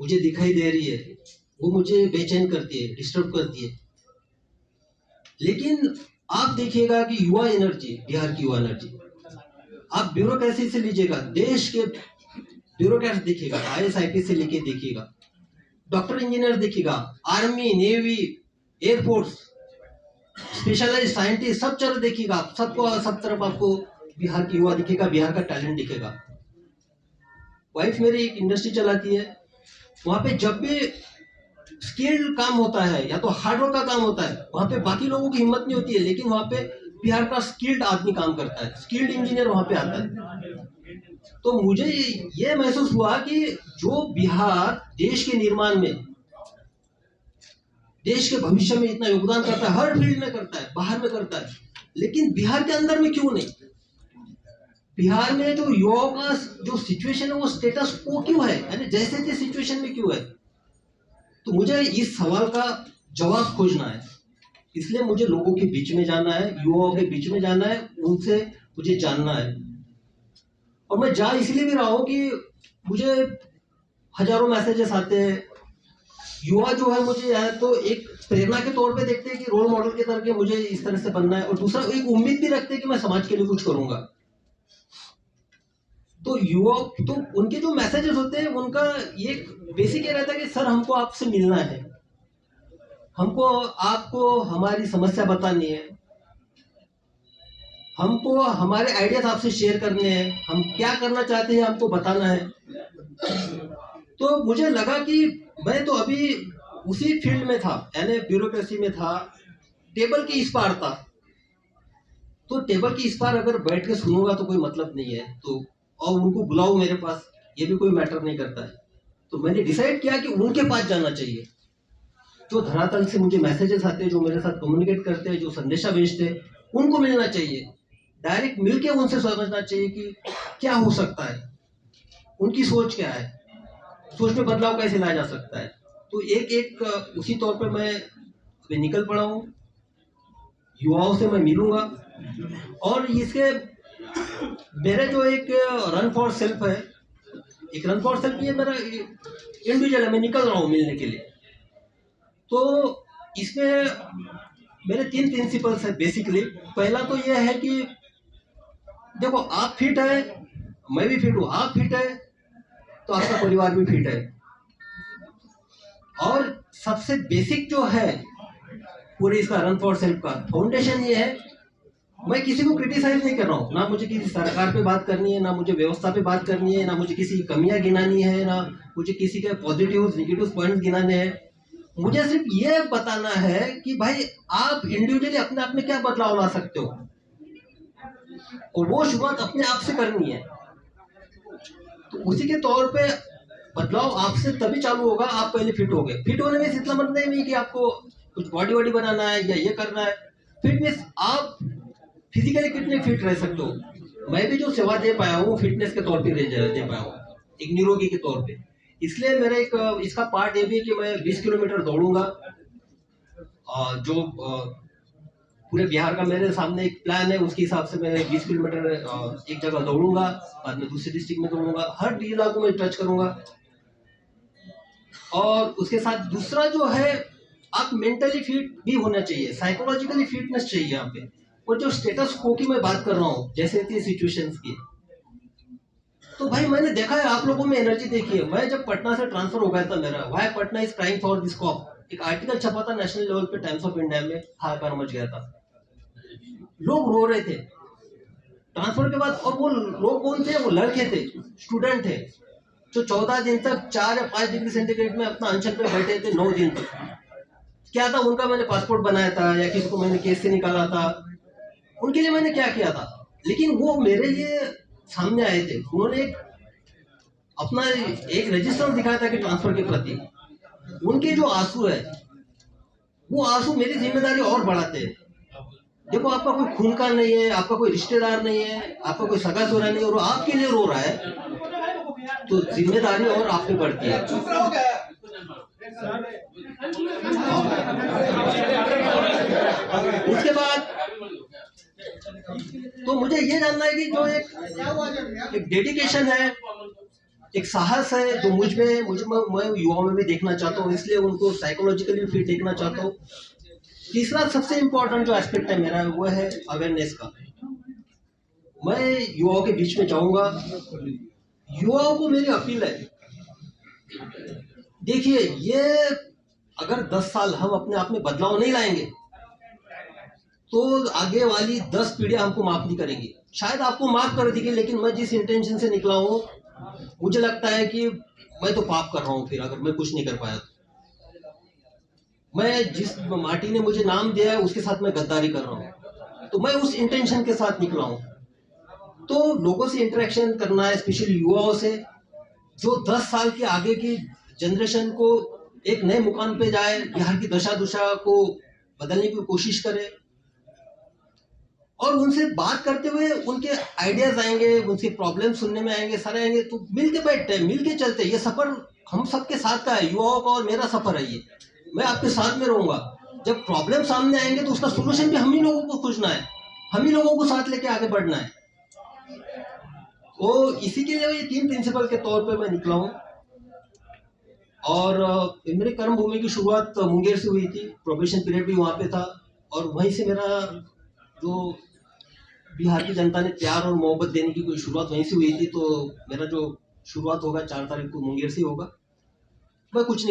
मुझे दिखाई दे रही है, वो मुझे बेचैन करती है, डिस्टर्ब करती है। लेकिन आप देखिएगा कि युवा एनर्जी, बिहार की युवा एनर्जी, आप ब्यूरोक्रेसी से लीजिएगा, देश के ब्यूरोक्रेट्स देखिएगा, IAS IPS से लेके देखिएगा, डॉक्टर इंजीनियर देखिएगा, army, navy, air force, specialize scientist, सब तरफ देखिएगा, सबको सब तरफ आपको बिहार की युवा दिखेगा, बिहार का टैलेंट दिखेगा। वाइफ मेरी एक इंडस्ट्री चलाती है, वहां पे जब भी स्किल्ड काम होता है या तो हार्डवर्क का काम होता है, वहां पे बाकी लोगों की हिम्मत नहीं होती है, लेकिन वहां पे बिहार का स्किल्ड आदमी काम करता है, स्किल्ड इंजीनियर वहां पे आता है। तो मुझे ये महसूस हुआ कि जो बिहार देश के निर्माण में, देश के भविष्य में इतना योगदान करता है, हर फील्ड में करता है, बाहर में करता है, लेकिन बिहार के अंदर में क्यों नहीं? बिहार में जो युवाओं का जो सिचुएशन है वो स्टेटस को क्यों है, यानी जैसे थे सिचुएशन में क्यों है? तो मुझे इस सवाल का जवाब खोजना है, इसलिए मुझे लोगों के बीच में जाना है, युवाओं के बीच में जाना है, उनसे मुझे जानना है। और मैं जा इसलिए भी रहा हूं कि मुझे हजारों मैसेजेस आते हैं, युवा जो है मुझे या तो एक प्रेरणा के तौर पे देखते हैं कि रोल मॉडल के तरह के मुझे इस तरह से बनना है, और दूसरा एक उम्मीद भी रखते हैं कि मैं समाज के लिए कुछ करूंगा। तो युवा, तो उनके जो मैसेजेस होते हैं उनका ये बेसिक ये रहता है कि सर हमको आपसे मिलना है, हमको आपको हमारी समस्या बतानी है, हमको हमारे आइडियाज आपसे शेयर करने हैं, हम क्या करना चाहते हैं हमको बताना है। तो मुझे लगा कि मैं तो अभी उसी फील्ड में था, यानी ब्यूरोक्रेसी में था, टेबल के इस पार था। तो टेबल के इस पार अगर बैठ के सुनूंगा तो कोई मतलब नहीं है, तो और उनको बुलाओ मेरे पास, ये भी कोई मैटर नहीं करता है। तो मैंने डिसाइड किया कि उनके पास जाना चाहिए, जो धरातल से मुझे मैसेजेस आते हैं, जो मेरे साथ कम्युनिकेट करते हैं, जो संदेशा भेजते हैं, उनको मिलना चाहिए, डायरेक्ट मिलके उनसे समझना चाहिए कि क्या हो सकता है, उनकी सोच क्या है, सोच में बदलाव कैसे लाया जा सकता है। तो एक एक उसी तौर पे मैं अभी निकल पड़ा हूँ, युवाओं से मैं मिलूंगा, और इसके मेरे जो एक रन फॉर सेल्फ है, एक रन फॉर सेल्फ ये मेरा इंडिविजुअल है, मैं निकल रहा हूँ मिलने के लिए। तो इसमें मेरे 3 प्रिंसिपल्स है बेसिकली। पहला तो यह है कि देखो आप फिट है, मैं भी फिट हूँ, आप फिट है तो आपका परिवार भी फिट है। और सबसे बेसिक जो है पूरे इसका रन फॉर सेल्फ का फाउंडेशन ये है, मैं किसी को क्रिटिसाइज नहीं कर रहा हूँ, ना मुझे किसी सरकार पे बात करनी है, ना मुझे व्यवस्था पे बात करनी है, ना मुझे किसी की कमियां गिनानी है, ना मुझे किसी के पॉजिटिव नेगेटिव पॉइंट्स गिनाने हैं। मुझे सिर्फ ये बताना है कि भाई आप इंडिविजुअली अपने आप में क्या बदलाव ला सकते हो, और वो शुरुआत अपने आप से करनी है। तो उसी के तौर पे बदलाव आपसे तभी चालू होगा, आप पहले फिट हो गए। फिट होने में इतना मतलब नहीं कि आपको कुछ बॉडी वॉडी बनाना है या ये करना है। फिटनेस, आप फिजिकली कितने फिट रह सकते हो, मैं भी जो सेवा दे पाया हूँ फिटनेस के तौर पे दे पाया हूँ, एक निरोगी के तौर पे। इसलिए मेरा एक इसका पार्ट ये भी है कि मैं 20 किलोमीटर दौड़ूंगा, जो पूरे बिहार का मेरे सामने एक प्लान है, उसके हिसाब से मैं 20 किलोमीटर एक जगह दौड़ूंगा, बाद में दूसरे डिस्ट्रिक्ट में दौड़ूंगा, हर जिला को मैं टच करूंगा। और उसके साथ दूसरा जो है, आप मेंटली फिट भी होना चाहिए, साइकोलॉजिकली फिटनेस चाहिए यहाँ पे। और जो स्टेटस को की मैं बात कर रहा हूँ, जैसे थी सिचुएशंस की, तो भाई मैंने देखा है आप लोगों में एनर्जी देखी है। मैं जब पटना से ट्रांसफर हो गया था मेरा, why Patna is crying for this cop, एक आर्टिकल छपा था नेशनल लेवल पे, टाइम्स ऑफ इंडिया में, हाहाकार मच गया था, लोग रो रहे थे ट्रांसफर के बाद। और वो लोग कौन थे? वो लड़के थे, स्टूडेंट थे, जो 14 दिन तक 4 या 5 डिग्री सेंटीग्रेड में अपना अनशन पे बैठे थे 9 दिन तक। क्या था उनका? मैंने पासपोर्ट बनाया था या किसी को मैंने केस से निकाला था, उनके लिए मैंने क्या किया था। लेकिन वो मेरे लिए सामने आए थे, उन्होंने अपना एक रजिस्टर दिखाया था कि ट्रांसफर के प्रति। उनके जो आंसू है, वो आंसू मेरी जिम्मेदारी और बढ़ाते हैं। देखो आपका कोई खून का नहीं है, आपका कोई रिश्तेदार नहीं है, आपका कोई सगा सोरा नहीं है, और आपके लिए रो रहा है, तो जिम्मेदारी और आप पे बढ़ती है। उसके बाद तो मुझे ये जानना है कि जो एक डेडिकेशन है, एक साहस है जो मैं युवाओं में भी देखना चाहता हूँ, इसलिए उनको साइकोलॉजिकली फिट देखना चाहता हूँ। तीसरा सबसे इम्पोर्टेंट जो एस्पेक्ट है मेरा वो है अवेयरनेस का। मैं युवाओं के बीच में जाऊंगा, युवाओं को मेरी अपील है, देखिए ये अगर 10 साल हम अपने आप में बदलाव नहीं लाएंगे तो आगे वाली 10 पीढ़ियां हमको माफ नहीं करेंगी। शायद आपको माफ कर देगी, लेकिन मैं जिस इंटेंशन से निकला हूं मुझे लगता है कि मैं तो पाप कर रहा हूं फिर, अगर मैं कुछ नहीं कर पाया तो। मैं जिस माटी ने मुझे नाम दिया है उसके साथ मैं गद्दारी कर रहा हूं, तो मैं उस इंटेंशन के साथ निकला हूं। तो लोगों से इंटरेक्शन करना है, स्पेशली युवाओं से, जो 10 साल के आगे की जनरेशन को एक नए मुकाम पे जाए, बिहार की दशा दुशा को बदलने की कोशिश करे, और उनसे बात करते हुए उनके आइडियाज आएंगे, उनकी प्रॉब्लम सुनने में आएंगे, सारे आएंगे, तो मिल के बैठते हैं, मिल के चलते हैं। ये सफर हम सबके साथ का है, युवाओं का और मेरा सफर है ये। मैं आपके साथ में रहूंगा। जब प्रॉब्लम सामने आएंगे तो उसका सोल्यूशन भी हम ही लोगों को खोजना है, हम ही लोगों को साथ लेके आगे बढ़ना है। तो इसी के लिए ये 3 प्रिंसिपल के तौर पे मैं निकला हूँ। और मेरे कर्म भूमि की शुरुआत मुंगेर से हुई थी, प्रोबेशन पीरियड भी वहाँ पे था, और वहीं से मेरा जो बिहार की जनता ने प्यार और मोहब्बत देने की कोई शुरुआत वहीं से हुई थी। तो मेरा जो शुरुआत होगा 4 तारीख को मुंगेर से होगा। मैं कुछ नहीं